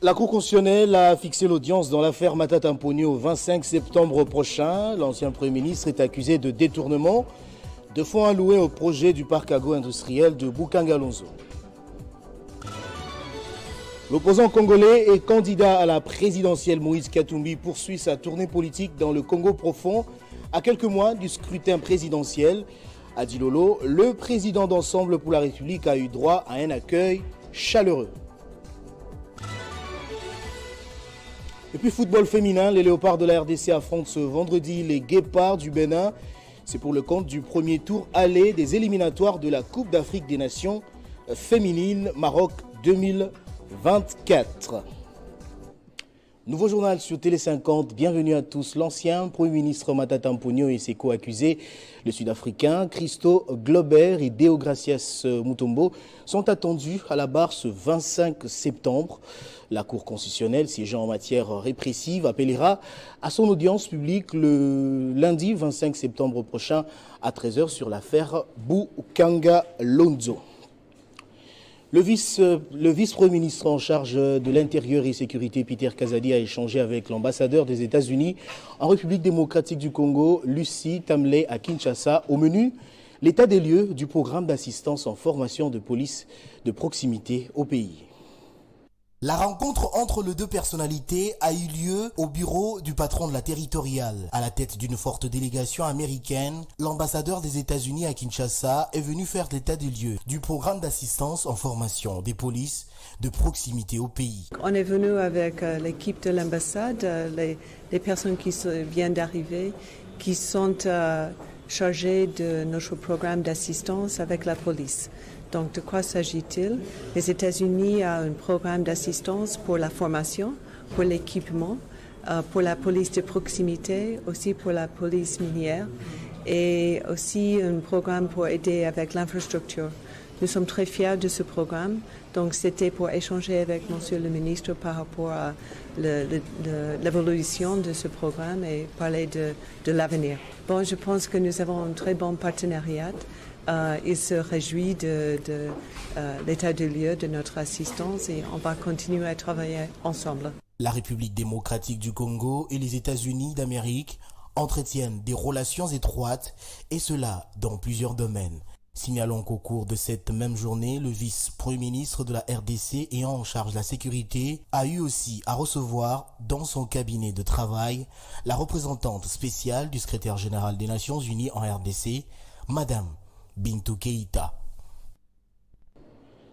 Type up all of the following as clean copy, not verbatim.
La Cour constitutionnelle a fixé l'audience dans l'affaire Matata Mponyo au 25 septembre prochain. L'ancien Premier ministre est accusé de détournement de fonds alloués au projet du parc agro-industriel de Bukanga-Lonzo. L'opposant congolais et candidat à la présidentielle Moïse Katumbi poursuit sa tournée politique dans le Congo profond à quelques mois du scrutin présidentiel. À Dilolo, le président d'Ensemble pour la République a eu droit à un accueil chaleureux. Et puis football féminin, les Léopards de la RDC affrontent ce vendredi les Guépards du Bénin. C'est pour le compte du premier tour aller des éliminatoires de la Coupe d'Afrique des Nations féminine Maroc 2024. Nouveau journal sur Télé 50, bienvenue à tous. L'ancien Premier ministre Matata Mponyo et ses co-accusés, le Sud-Africain Christo Glober et Deogracias Mutombo, sont attendus à la barre ce 25 septembre. La Cour constitutionnelle, siégeant en matière répressive, appellera à son audience publique le lundi 25 septembre prochain à 13h sur l'affaire Bukanga-Lonzo. Le vice-premier ministre en charge de l'Intérieur et Sécurité, Peter Kazadi, a échangé avec l'ambassadeur des États-Unis en République démocratique du Congo, Lucie Tamley, à Kinshasa. Au menu, l'état des lieux du programme d'assistance en formation de police de proximité au pays. La rencontre entre les deux personnalités a eu lieu au bureau du patron de la territoriale. À la tête d'une forte délégation américaine, l'ambassadeur des États-Unis à Kinshasa est venu faire l'état des lieux du programme d'assistance en formation des polices de proximité au pays. On est venu avec l'équipe de l'ambassade, les personnes qui viennent d'arriver, qui sont chargées de notre programme d'assistance avec la police. Donc, de quoi s'agit-il? Les États-Unis ont un programme d'assistance pour la formation, pour l'équipement, pour la police de proximité, aussi pour la police minière et aussi un programme pour aider avec l'infrastructure. Nous sommes très fiers de ce programme. Donc, c'était pour échanger avec Monsieur le ministre par rapport à l'évolution de ce programme et parler de l'avenir. Bon, je pense que nous avons un très bon partenariat. Il se réjouit de l'état de lieu de notre assistance et on va continuer à travailler ensemble. La République démocratique du Congo et les États-Unis d'Amérique entretiennent des relations étroites et cela dans plusieurs domaines. Signalons qu'au cours de cette même journée, le vice-premier ministre de la RDC ayant en charge la sécurité a eu aussi à recevoir dans son cabinet de travail la représentante spéciale du secrétaire général des Nations Unies en RDC, Madame Bintou Keïta.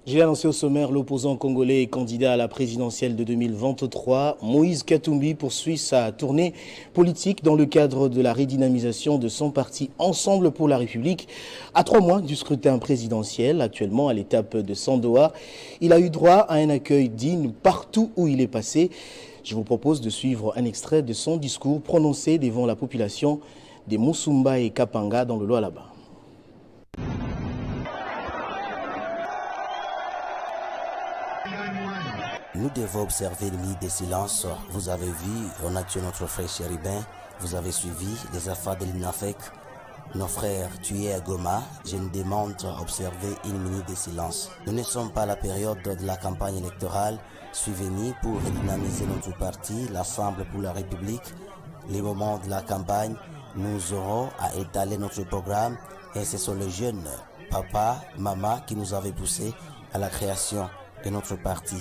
J'ai annoncé au sommaire, l'opposant congolais et candidat à la présidentielle de 2023, Moïse Katumbi, poursuit sa tournée politique dans le cadre de la redynamisation de son parti Ensemble pour la République. À 3 mois du scrutin présidentiel, actuellement à l'étape de Sandoa, il a eu droit à un accueil digne partout où il est passé. Je vous propose de suivre un extrait de son discours prononcé devant la population des Moussumba et Kapanga dans le Lualaba. Nous devons observer les minutes de silence. Vous avez vu, on a tué notre frère chérubin. Vous avez suivi les affaires de l'INAFEC. Nos frères tués à Goma. Je nous demande d'observer une minute de silence. Nous ne sommes pas à la période de la campagne électorale. Suivez-nous pour redynamiser notre parti, l'Assemblée pour la République. Les moments de la campagne, nous aurons à étaler notre programme. Et ce sont les jeunes, papa, maman, qui nous avaient poussés à la création de notre parti.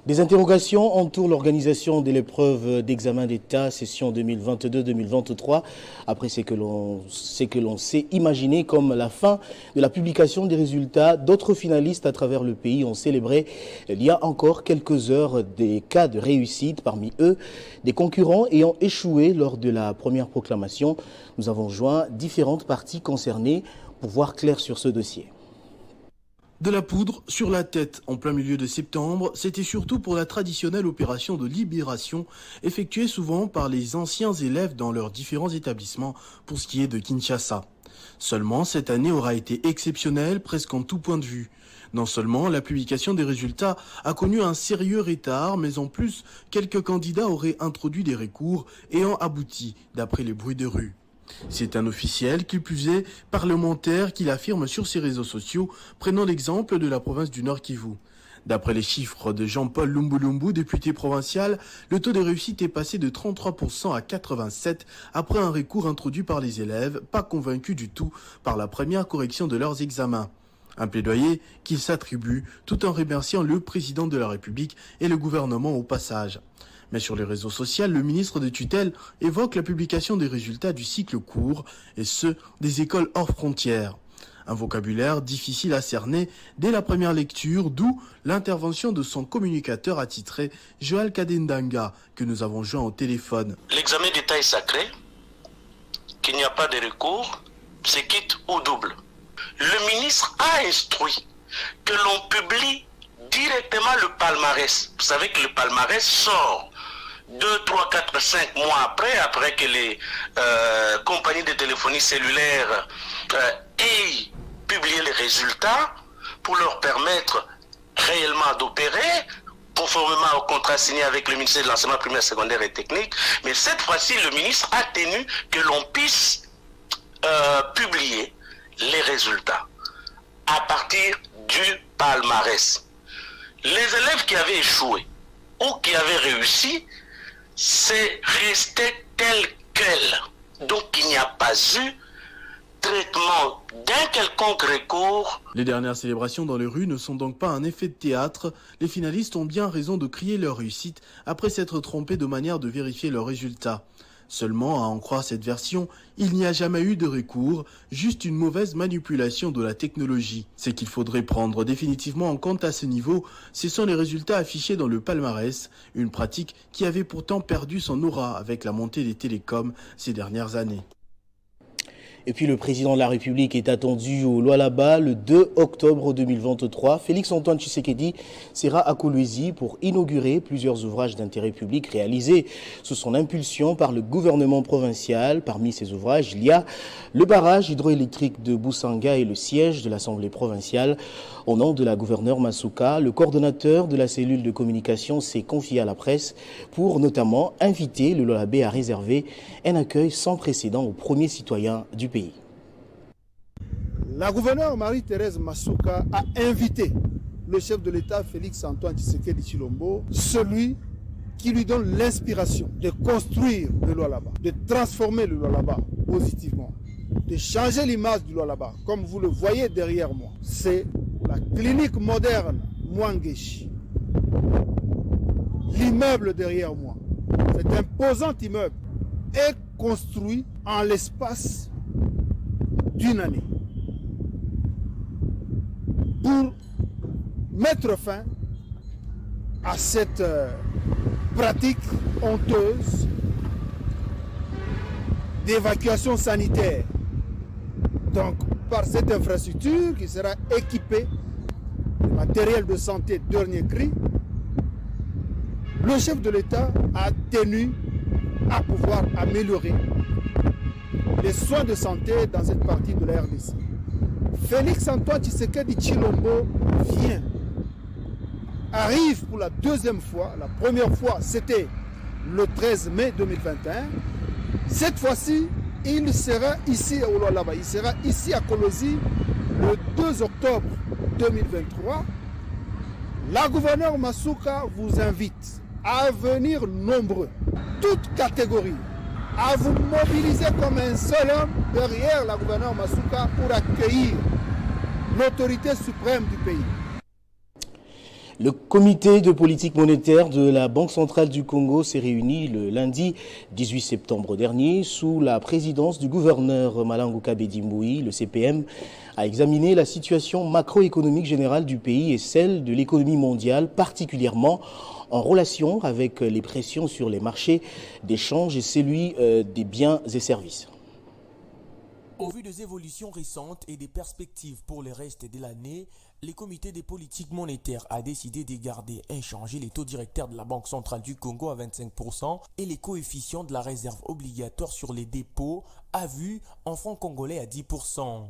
Des interrogations entourent l'organisation de l'épreuve d'examen d'État session 2022-2023 après ce que l'on sait imaginer comme la fin de la publication des résultats. D'autres finalistes à travers le pays ont célébré il y a encore quelques heures des cas de réussite. Parmi eux, des concurrents ayant échoué lors de la première proclamation. Nous avons joint différentes parties concernées pour voir clair sur ce dossier. De la poudre sur la tête en plein milieu de septembre, c'était surtout pour la traditionnelle opération de libération effectuée souvent par les anciens élèves dans leurs différents établissements pour ce qui est de Kinshasa. Seulement, cette année aura été exceptionnelle presque en tout point de vue. Non seulement la publication des résultats a connu un sérieux retard, mais en plus, quelques candidats auraient introduit des recours ayant abouti, d'après les bruits de rue. C'est un officiel, qui plus est, parlementaire, qui l'affirme sur ses réseaux sociaux, prenant l'exemple de la province du Nord Kivu. D'après les chiffres de Jean-Paul Lumbulumbu, député provincial, le taux de réussite est passé de 33% à 87% après un recours introduit par les élèves, pas convaincus du tout par la première correction de leurs examens. Un plaidoyer qu'il s'attribue tout en remerciant le président de la République et le gouvernement au passage. Mais sur les réseaux sociaux, le ministre de tutelle évoque la publication des résultats du cycle court et ceux des écoles hors frontières. Un vocabulaire difficile à cerner dès la première lecture, d'où l'intervention de son communicateur attitré, Joël Kadendanga, que nous avons joint au téléphone. L'examen d'État est sacré, qu'il n'y a pas de recours, c'est quitte ou double. Le ministre a instruit que l'on publie directement le palmarès. Vous savez que le palmarès sort 2, 3, 4, 5 mois après que les compagnies de téléphonie cellulaire aient publié les résultats pour leur permettre réellement d'opérer conformément au contrat signé avec le ministère de l'enseignement primaire, secondaire et technique. Mais cette fois-ci, le ministre a tenu que l'on puisse publier les résultats à partir du palmarès. Les élèves qui avaient échoué ou qui avaient réussi, c'est resté tel quel. Donc il n'y a pas eu traitement d'un quelconque recours. Les dernières célébrations dans les rues ne sont donc pas un effet de théâtre. Les finalistes ont bien raison de crier leur réussite après s'être trompés de manière de vérifier leurs résultats. Seulement, à en croire cette version, il n'y a jamais eu de recours, juste une mauvaise manipulation de la technologie. Ce qu'il faudrait prendre définitivement en compte à ce niveau, ce sont les résultats affichés dans le palmarès, une pratique qui avait pourtant perdu son aura avec la montée des télécoms ces dernières années. Et puis le président de la République est attendu au Lualaba le 2 octobre 2023. Félix-Antoine Tshisekedi sera à Kolwezi pour inaugurer plusieurs ouvrages d'intérêt public réalisés sous son impulsion par le gouvernement provincial. Parmi ces ouvrages, il y a le barrage hydroélectrique de Boussanga et le siège de l'Assemblée provinciale. Au nom de la gouverneure Masuka, le coordonnateur de la cellule de communication s'est confié à la presse pour notamment inviter le Lualabé à réserver un accueil sans précédent aux premiers citoyens du pays. La gouverneure Marie-Thérèse Masuka a invité le chef de l'État Félix-Antoine Tshisekedi Tshilombo, celui qui lui donne l'inspiration de construire le Lualaba, de transformer le Lualaba positivement, de changer l'image du Lualaba. Comme vous le voyez derrière moi, c'est la clinique moderne Mwangeshi. L'immeuble derrière moi, cet imposant immeuble, est construit en l'espace d'une année pour mettre fin à cette pratique honteuse d'évacuation sanitaire. Donc, par cette infrastructure qui sera équipée de matériel de santé dernier cri, le chef de l'État a tenu à pouvoir améliorer les soins de santé dans cette partie de la RDC. Félix-Antoine Tshisekedi Tshilombo arrive pour la deuxième fois. La première fois, c'était le 13 mai 2021. Cette fois-ci, il sera ici au Lualaba, il sera ici à Kolwezi le 2 octobre 2023. La gouverneure Masuka vous invite à venir nombreux, toutes catégories, à vous mobiliser comme un seul homme derrière la gouverneure Masuka pour accueillir l'autorité suprême du pays. Le comité de politique monétaire de la Banque centrale du Congo s'est réuni le lundi 18 septembre dernier sous la présidence du gouverneur Malangu Kabedi Mbui. Le CPM a examiné la situation macroéconomique générale du pays et celle de l'économie mondiale, particulièrement en relation avec les pressions sur les marchés d'échange et celui des biens et services. Au vu des évolutions récentes et des perspectives pour le reste de l'année, le comité des politiques monétaires a décidé de garder inchangés les taux directeurs de la Banque centrale du Congo à 25% et les coefficients de la réserve obligatoire sur les dépôts à vue en francs congolais à 10%.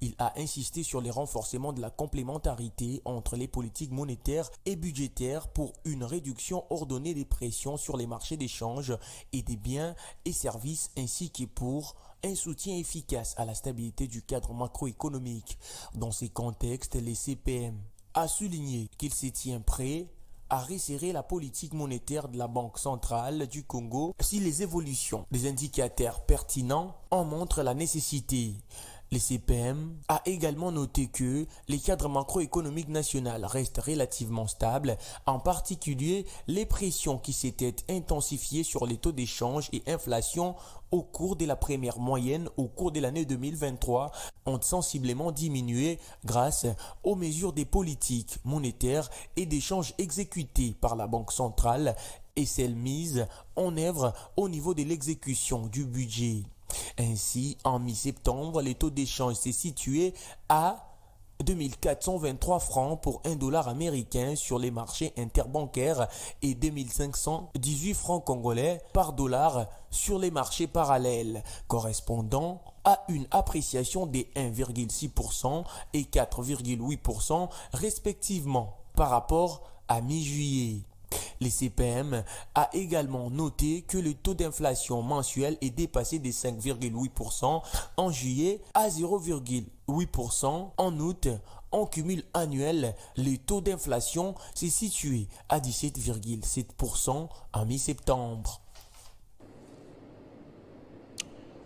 Il a insisté sur les renforcements de la complémentarité entre les politiques monétaires et budgétaires pour une réduction ordonnée des pressions sur les marchés d'échange et des biens et services ainsi que pour un soutien efficace à la stabilité du cadre macroéconomique. Dans ces contextes, les CPM a souligné qu'il se tient prêt à resserrer la politique monétaire de la Banque centrale du Congo si les évolutions des indicateurs pertinents en montrent la nécessité. Les CPM a également noté que les cadres macroéconomiques nationaux restent relativement stables, en particulier les pressions qui s'étaient intensifiées sur les taux d'échange et inflation au cours de la première moyenne au cours de l'année 2023 ont sensiblement diminué grâce aux mesures des politiques monétaires et d'échange exécutées par la Banque centrale et celles mises en œuvre au niveau de l'exécution du budget. Ainsi, en mi-septembre, les taux d'échange s'est situé à 2423 francs pour $1 américain sur les marchés interbancaires et 2518 francs congolais par dollar sur les marchés parallèles, correspondant à une appréciation de 1,6% et 4,8% respectivement par rapport à mi-juillet. Les CPM a également noté que le taux d'inflation mensuel est dépassé des 5,8% en juillet à 0,8% en août. En cumul annuel, le taux d'inflation s'est situé à 17,7% en mi-septembre.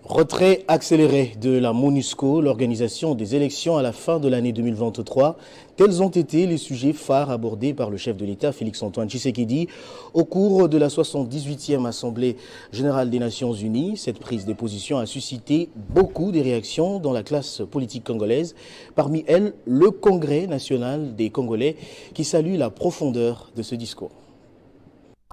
Retrait accéléré de la MONUSCO, l'organisation des élections à la fin de l'année 2023. Tels ont été les sujets phares abordés par le chef de l'État, Félix-Antoine Tshisekedi, au cours de la 78e Assemblée générale des Nations Unies. Cette prise de position a suscité beaucoup de réactions dans la classe politique congolaise. Parmi elles, le Congrès national des Congolais qui salue la profondeur de ce discours.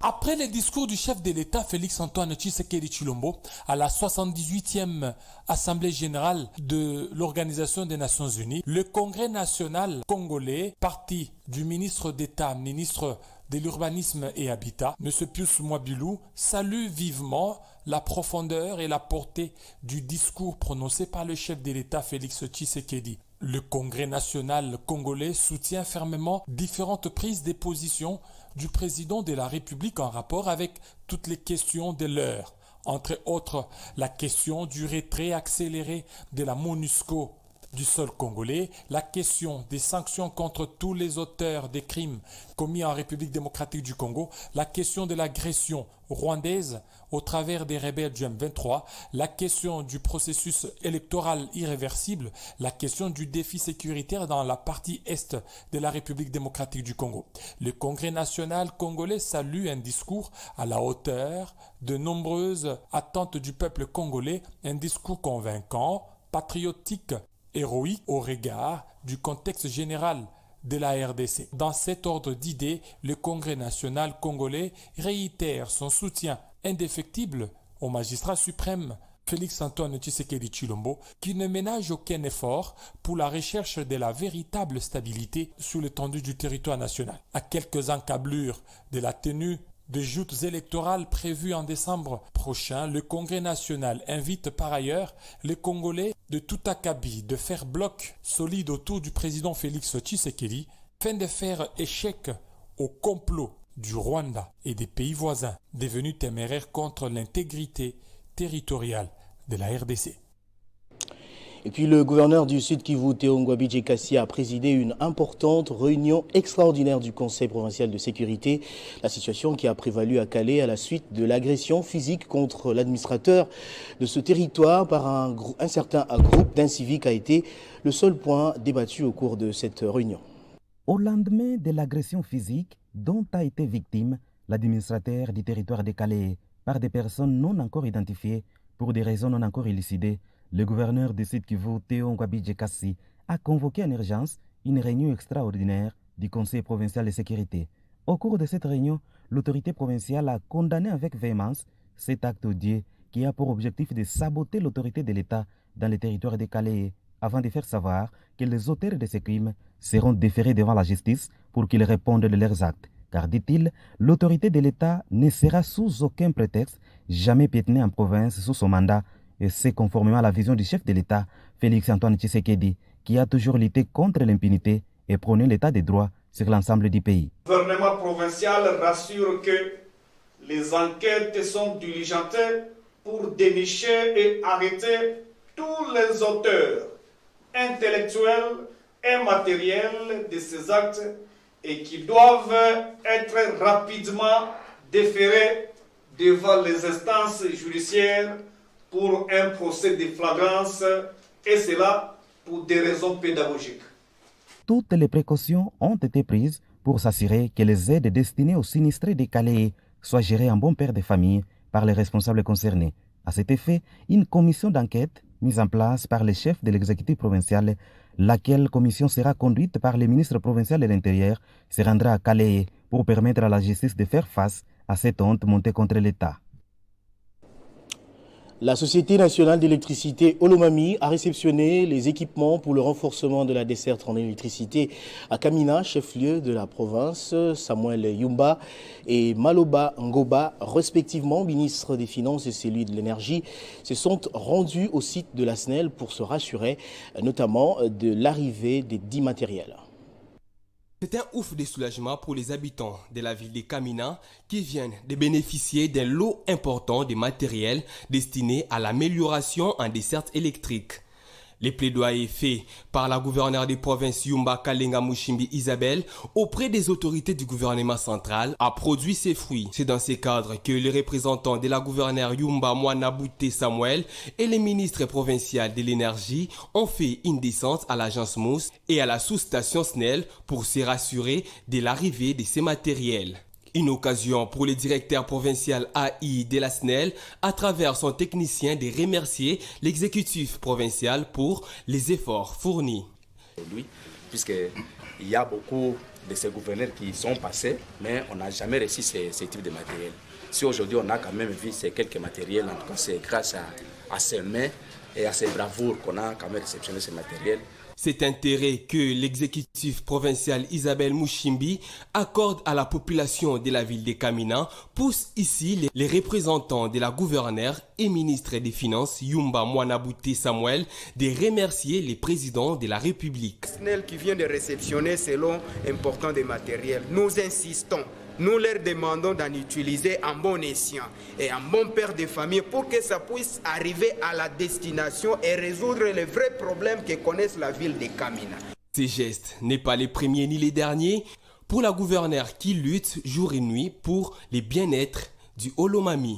Après le discours du chef de l'État Félix-Antoine Tshisekedi Tshilombo à la 78e Assemblée générale de l'Organisation des Nations Unies, le Congrès national congolais, parti du ministre d'État, ministre de l'Urbanisme et Habitat, M. Pius Mwabilou, salue vivement la profondeur et la portée du discours prononcé par le chef de l'État Félix Tshisekedi. Le Congrès national congolais soutient fermement différentes prises de position du président de la République en rapport avec toutes les questions de l'heure. Entre autres, la question du retrait accéléré de la MONUSCO du sol congolais, la question des sanctions contre tous les auteurs des crimes commis en République démocratique du Congo, la question de l'agression rwandaise au travers des rebelles du M23, la question du processus électoral irréversible, la question du défi sécuritaire dans la partie est de la République démocratique du Congo. Le Congrès national congolais salue un discours à la hauteur de nombreuses attentes du peuple congolais, un discours convaincant, patriotique, héroïque au regard du contexte général de la RDC. Dans cet ordre d'idées, le Congrès national congolais réitère son soutien indéfectible au magistrat suprême Félix-Antoine Tshisekedi Tshilombo, qui ne ménage aucun effort pour la recherche de la véritable stabilité sur l'étendue du territoire national. À quelques encablures de la tenue des joutes électorales prévues en décembre prochain, le Congrès national invite par ailleurs les Congolais de tout acabit de faire bloc solide autour du président Félix Tshisekedi afin de faire échec au complot du Rwanda et des pays voisins devenus téméraires contre l'intégrité territoriale de la RDC. Et puis le gouverneur du Sud Kivu, Théo Ngwabidje Kassi, a présidé une importante réunion extraordinaire du Conseil provincial de sécurité. La situation qui a prévalu à Calais à la suite de l'agression physique contre l'administrateur de ce territoire par un certain groupe d'inciviques a été le seul point débattu au cours de cette réunion. Au lendemain de l'agression physique dont a été victime l'administrateur du territoire de Calais par des personnes non encore identifiées pour des raisons non encore élucidées, le gouverneur du Sud Kivu, Théo Ngwabidje Kassi, a convoqué en urgence une réunion extraordinaire du Conseil provincial de sécurité. Au cours de cette réunion, l'autorité provinciale a condamné avec véhémence cet acte odieux qui a pour objectif de saboter l'autorité de l'État dans les territoires de Calais, avant de faire savoir que les auteurs de ces crimes seront déférés devant la justice pour qu'ils répondent de leurs actes. Car, dit-il, l'autorité de l'État ne sera sous aucun prétexte jamais piétinée en province sous son mandat, et c'est conformément à la vision du chef de l'État, Félix-Antoine Tshisekedi, qui a toujours lutté contre l'impunité et prôné l'état de droit sur l'ensemble du pays. Le gouvernement provincial rassure que les enquêtes sont diligentées pour dénicher et arrêter tous les auteurs intellectuels et matériels de ces actes et qui doivent être rapidement déférés devant les instances judiciaires pour un procès de flagrance, et cela pour des raisons pédagogiques. Toutes les précautions ont été prises pour s'assurer que les aides destinées aux sinistrés de Calais soient gérées en bon père de famille par les responsables concernés. À cet effet, une commission d'enquête mise en place par le chef de l'exécutif provincial, laquelle commission sera conduite par le ministre provincial de l'Intérieur, se rendra à Calais pour permettre à la justice de faire face à cette honte montée contre l'État. La Société nationale d'électricité Olomami a réceptionné les équipements pour le renforcement de la desserte en électricité à Kamina, chef-lieu de la province. Samuel Yumba et Maloba Ngoba, respectivement ministres des Finances et celui de l'Énergie, se sont rendus au site de la SNEL pour se rassurer, notamment de l'arrivée des 10 matériels. C'est un ouf de soulagement pour les habitants de la ville de Kamina qui viennent de bénéficier d'un lot important de matériel destiné à l'amélioration en desserte électrique. Les plaidoyers faits par la gouverneure des provinces Yumba Kalenga Mushimbi Isabelle auprès des autorités du gouvernement central a produit ses fruits. C'est dans ces cadres que les représentants de la gouverneure Yumba Mwanabouté Samuel et les ministres provinciaux de l'énergie ont fait une descente à l'agence Mousse et à la sous-station SNEL pour se rassurer de l'arrivée de ces matériels. Une occasion pour le directeur provincial AI de la SNEL, à travers son technicien, de remercier l'exécutif provincial pour les efforts fournis. Aujourd'hui, puisqu'il y a beaucoup de ces gouverneurs qui sont passés, mais on n'a jamais reçu ces types de matériel. Si aujourd'hui on a quand même vu ces quelques matériels, en tout cas c'est grâce à ces mains et à ces bravoures qu'on a quand même réceptionné ces matériels. Cet intérêt que l'exécutif provincial Isabelle Mushimbi accorde à la population de la ville de Kamina pousse ici les représentants de la gouverneure et ministre des Finances Yumba Mwanabouté Samuel de remercier les présidents de la République. SNEL qui vient de réceptionner ce lot important de matériel. Nous insistons. Nous leur demandons d'en utiliser en bon escient et en bon père de famille pour que ça puisse arriver à la destination et résoudre les vrais problèmes que connaissent la ville de Kamina. Ces gestes n'est pas les premiers ni les derniers pour la gouverneure qui lutte jour et nuit pour le bien-être du Olomami.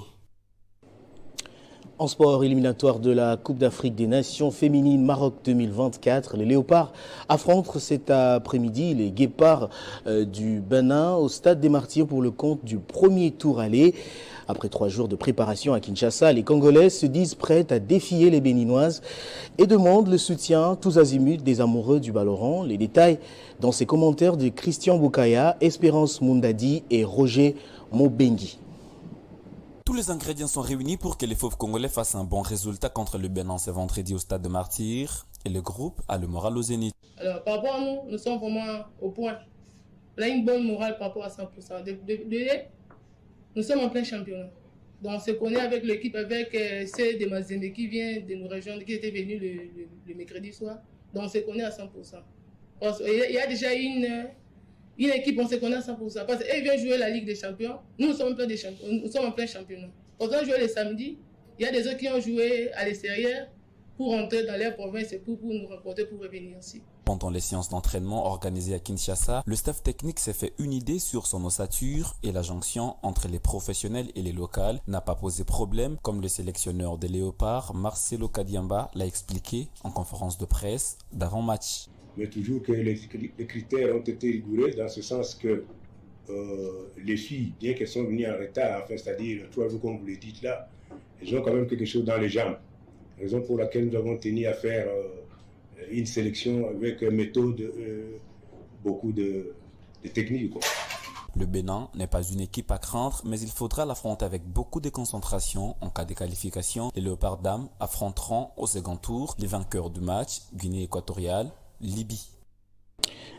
En sport éliminatoire de la Coupe d'Afrique des Nations féminines Maroc 2024, les Léopards affrontent cet après-midi les Guépards du Bénin au Stade des Martyrs pour le compte du premier tour aller. Après 3 jours de préparation à Kinshasa, les Congolaises se disent prêtes à défier les Béninoises et demandent le soutien tous azimuts des amoureux du ballon rond. Les détails dans ces commentaires de Christian Boukaya, Espérance Mundadi et Roger Mobengi. Tous les ingrédients sont réunis pour que les fauves congolais fassent un bon résultat contre le Bénin ce vendredi au Stade de Martyrs et le groupe a le moral au zénith. Alors par rapport à nous, nous sommes vraiment au point. On a une bonne morale par rapport à 100%. Nous sommes en plein championnat. Donc on se connaît avec l'équipe, avec ceux de Mazembe qui vient de nous rejoindre, qui était venu le mercredi soir. Donc on se connaît à 100%. Il y a déjà une équipe, on se connaît à 100%. Parce qu'elle vient jouer la Ligue des Champions. Nous sommes en plein championnat. Quand on joue le samedi, il y a des autres qui ont joué à l'extérieur pour entrer dans leur province et pour nous rencontrer, pour revenir ici. Pendant les séances d'entraînement organisées à Kinshasa, le staff technique s'est fait une idée sur son ossature et la jonction entre les professionnels et les locaux n'a pas posé problème, comme le sélectionneur des Léopards, Marcelo Kadiamba, l'a expliqué en conférence de presse d'avant-match. Mais toujours que les critères ont été rigoureux dans ce sens que les filles, bien qu'elles sont venues en retard, enfin, c'est-à-dire 3 jours comme vous le dites là, elles ont quand même quelque chose dans les jambes. Raison pour laquelle nous avons tenu à faire une sélection avec méthode, beaucoup de techniques, quoi. Le Bénin n'est pas une équipe à craindre, mais il faudra l'affronter avec beaucoup de concentration. En cas de qualification, les Léopards dames affronteront au second tour les vainqueurs du match, Guinée équatoriale, Libye.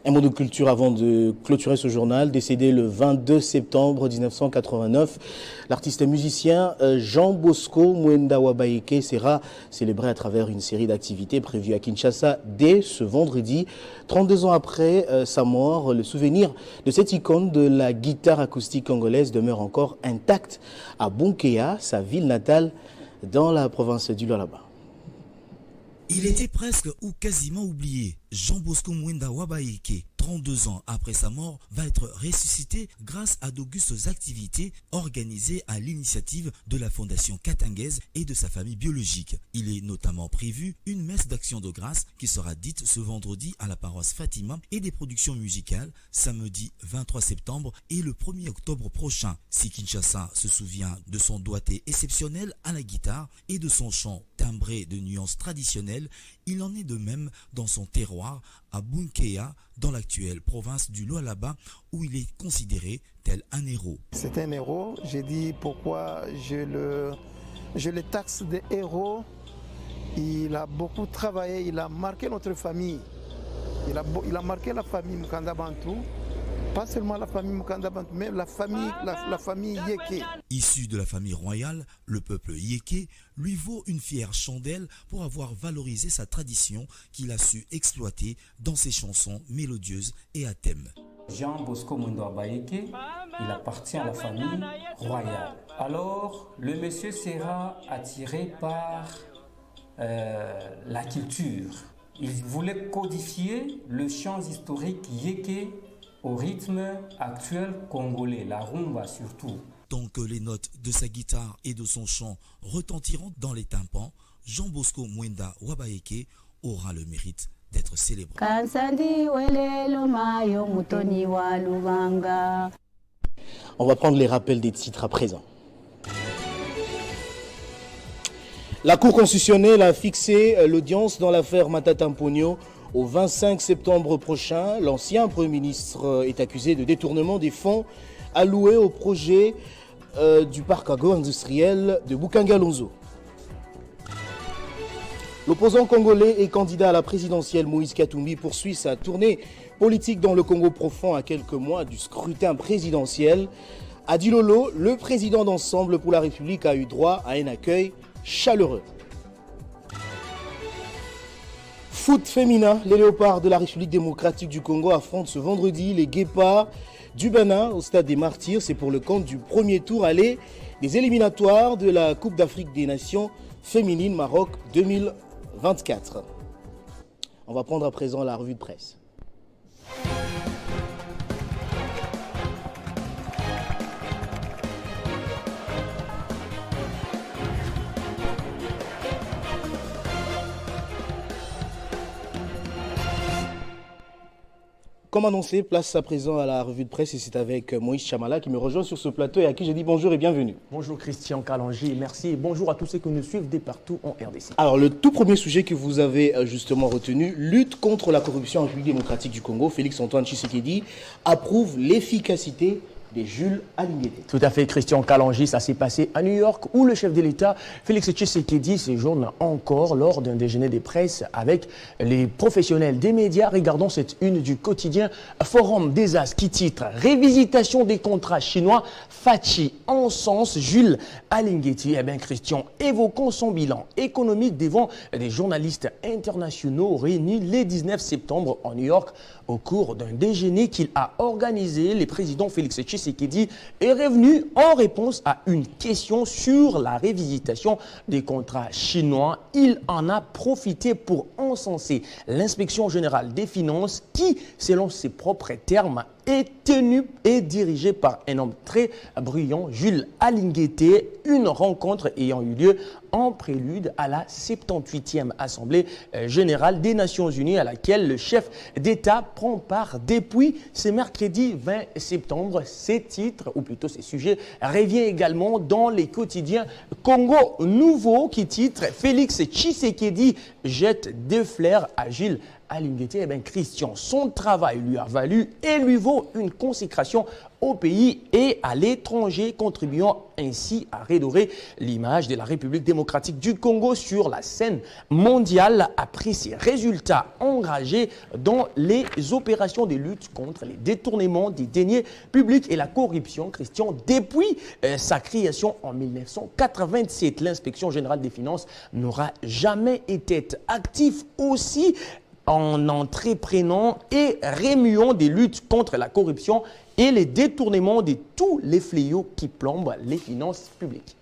Un mot de culture avant de clôturer ce journal. Décédé le 22 septembre 1989, l'artiste et musicien Jean Bosco Mwenda Wabaeke sera célébré à travers une série d'activités prévues à Kinshasa dès ce vendredi. 32 ans après sa mort, le souvenir de cette icône de la guitare acoustique congolaise demeure encore intact à Bunkea, sa ville natale dans la province du Lualaba. Il était presque ou quasiment oublié. Jean Bosco Mwenda Wabaeke, 32 ans après sa mort, va être ressuscité grâce à d'augustes activités organisées à l'initiative de la Fondation Katangaise et de sa famille biologique. Il est notamment prévu une messe d'action de grâce qui sera dite ce vendredi à la paroisse Fatima et des productions musicales samedi 23 septembre et le 1er octobre prochain. Si Kinshasa se souvient de son doigté exceptionnel à la guitare et de son chant timbré de nuances traditionnelles, il en est de même dans son terroir à Bunkea, dans l'actuelle province du Lualaba, où il est considéré tel un héros. C'est un héros. J'ai dit pourquoi je le taxe de héros. Il a beaucoup travaillé, il a marqué notre famille. Il a marqué la famille Mukanda Bantu. Pas seulement la famille Mukanda Bantu, mais la famille Yeke. Issu de la famille royale, le peuple Yeke lui vaut une fière chandelle pour avoir valorisé sa tradition qu'il a su exploiter dans ses chansons mélodieuses et à thème. Jean Bosco Mwenda Wabaeke, il appartient à la famille royale. Alors, le monsieur sera attiré par la culture. Il voulait codifier le chant historique Yeke au rythme actuel congolais, la rumba surtout. Tant que les notes de sa guitare et de son chant retentiront dans les tympans, Jean Bosco Mwenda Wabaeke aura le mérite d'être célébré. On va prendre les rappels des titres à présent. La Cour constitutionnelle a fixé l'audience dans l'affaire Matata Mponyo au 25 septembre prochain. L'ancien Premier ministre est accusé de détournement des fonds alloués au projet du parc agro-industriel de Bukanga-Lonzo. L'opposant congolais et candidat à la présidentielle Moïse Katumbi poursuit sa tournée politique dans le Congo profond à quelques mois du scrutin présidentiel. À Dilolo, le président d'Ensemble pour la République a eu droit à un accueil chaleureux. Foot féminin, les Léopards de la République démocratique du Congo affrontent ce vendredi les Guépards du Bénin au stade des Martyrs. C'est pour le compte du premier tour aller des éliminatoires de la Coupe d'Afrique des Nations féminine Maroc 2024. On va prendre à présent la revue de presse. Comme annoncé, place à présent à la revue de presse et c'est avec Moïse Chamala qui me rejoint sur ce plateau et à qui je dis bonjour et bienvenue. Bonjour Christian Kalangi, merci et bonjour à tous ceux qui nous suivent de partout en RDC. Alors le tout premier sujet que vous avez justement retenu, lutte contre la corruption en République démocratique du Congo, Félix-Antoine Tshisekedi approuve l'efficacité des Jules Alingete. Tout à fait, Christian Kalangi, ça s'est passé à New York où le chef de l'État, Félix Tshisekedi, séjourne encore lors d'un déjeuner des presses avec les professionnels des médias. Regardons cette une du quotidien Forum des As qui titre « Révisitation des contrats chinois, Fachi encense Jules Alingete ». Eh bien, Christian, évoquons son bilan économique devant des journalistes internationaux réunis le 19 septembre en New York au cours d'un déjeuner qu'il a organisé. Le président Félix Tshisekedi est revenu en réponse à une question sur la révisitation des contrats chinois. Il en a profité pour encenser l'inspection générale des finances qui, selon ses propres termes, est tenue et dirigée par un homme très brillant, Jules Alingete, une rencontre ayant eu lieu en prélude à la 78e Assemblée générale des Nations Unies à laquelle le chef d'État prend part depuis ce mercredi 20 septembre. Ces titres, ou plutôt ces sujets, reviennent également dans les quotidiens Congo Nouveau qui titre « Félix Tshisekedi jette des fleurs à Jules Alinguete, Christian, son travail lui a valu et lui vaut une consécration au pays et à l'étranger, contribuant ainsi à redorer l'image de la République démocratique du Congo sur la scène mondiale après ses résultats engagés dans les opérations de lutte contre les détournements des deniers publics et la corruption. Christian, depuis sa création en 1987, l'inspection générale des finances n'aura jamais été active aussi en entreprenant et remuant des luttes contre la corruption et les détournements de tous les fléaux qui plombent les finances publiques.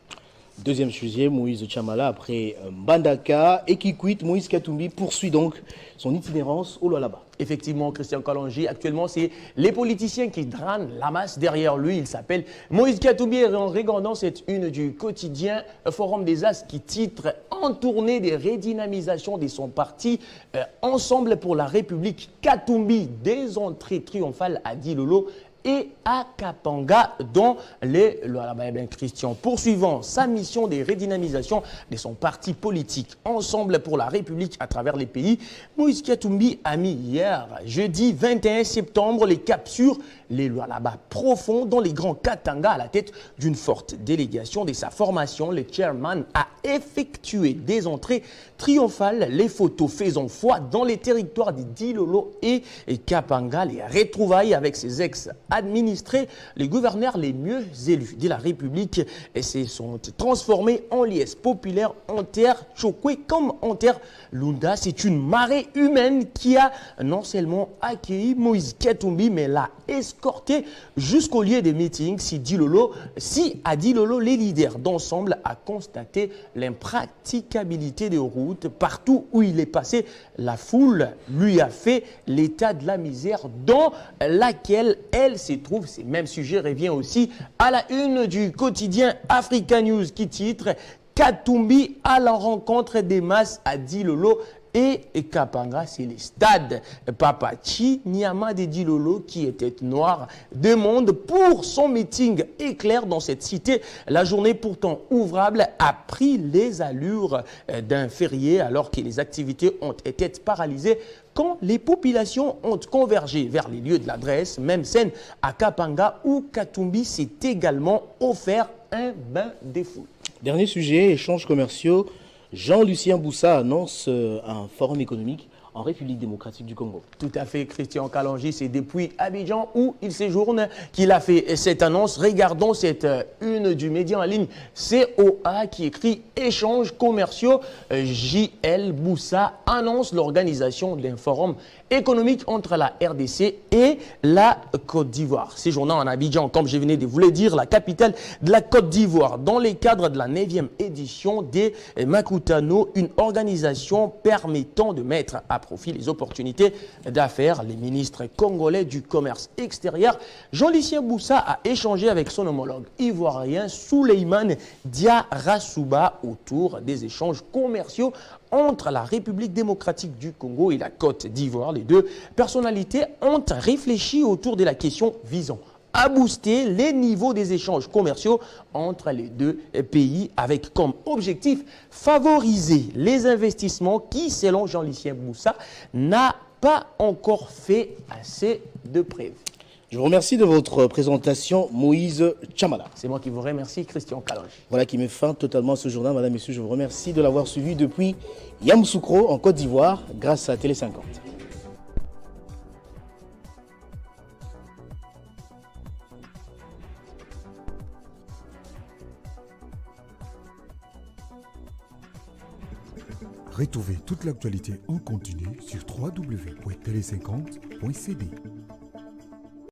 Deuxième sujet, Moïse Chamala, après Mbandaka et Kikwit, Moïse Katumbi poursuit donc son itinérance au Lualaba. Effectivement, Christian Kalonji, actuellement, c'est les politiciens qui drannent la masse derrière lui. Il s'appelle Moïse Katumbi. En regardant cette une du quotidien Forum des As qui titre « En tournée des redynamisations de son parti Ensemble pour la République, Katumbi, des entrées triomphales à Dilolo » et à Kapanga dans les Lualaba. Christian, poursuivant sa mission de redynamisation de son parti politique Ensemble pour la République à travers les pays, Moïse Katumbi a mis hier, jeudi 21 septembre, les caps sur les Lualaba profonds dans les grands Katanga à la tête d'une forte délégation de sa formation. Le chairman a effectué des entrées triomphales, les photos faisant foi dans les territoires de Dilolo et Kapanga, les retrouvailles avec ses ex-administrés, les gouverneurs les mieux élus de la République et se sont transformés en liesse populaire en terre Chokwe comme en terre Lunda. C'est une marée humaine qui a non seulement accueilli Moïse Katumbi, mais l'a escorté jusqu'au lieu des meetings. Si à Dilolo, les leaders d'Ensemble a constaté l'impraticabilité des routes. Partout où il est passé, la foule lui a fait l'état de la misère dans laquelle elle se trouve. Ce même sujet revient aussi à la une du quotidien Africa News qui titre « Katumbi à la rencontre des masses à Dilolo ». Et Kapanga, c'est les stades Papachi, Nyama de Dilolo, qui était noir, demande pour son meeting éclair dans cette cité. La journée pourtant ouvrable a pris les allures d'un férié alors que les activités ont été paralysées quand les populations ont convergé vers les lieux de l'adresse. Même scène à Kapanga où Katumbi s'est également offert un bain des foules. Dernier sujet, échanges commerciaux. Jean-Lucien Boussa annonce un forum économique en République démocratique du Congo. Tout à fait, Christian Kalonji, c'est depuis Abidjan où il séjourne qu'il a fait cette annonce. Regardons cette une du média en ligne COA qui écrit « Échanges commerciaux ». J.L. Boussa annonce l'organisation d'un forum économique entre la RDC et la Côte d'Ivoire. Séjournant en Abidjan, comme je venais de vous le dire, la capitale de la Côte d'Ivoire, dans le cadre de la 9e édition des Makutano, une organisation permettant de mettre à profit les opportunités d'affaires. Les ministres congolais du commerce extérieur, Jean-Lucien Boussa a échangé avec son homologue ivoirien Souleymane Diarasouba autour des échanges commerciaux entre la République démocratique du Congo et la Côte d'Ivoire. Les deux personnalités ont réfléchi autour de la question visant à booster les niveaux des échanges commerciaux entre les deux pays avec comme objectif favoriser les investissements qui, selon Jean-Lucien Boussa, n'a pas encore fait assez de preuves. Je vous remercie de votre présentation, Moïse Chamala. C'est moi qui vous remercie, Christian Kalonji. Voilà qui met fin totalement à ce journal. Madame, Messieurs, je vous remercie de l'avoir suivi depuis Yamoussoukro, en Côte d'Ivoire, grâce à Télé 50. Retrouvez toute l'actualité en continu sur www.tele50.cd.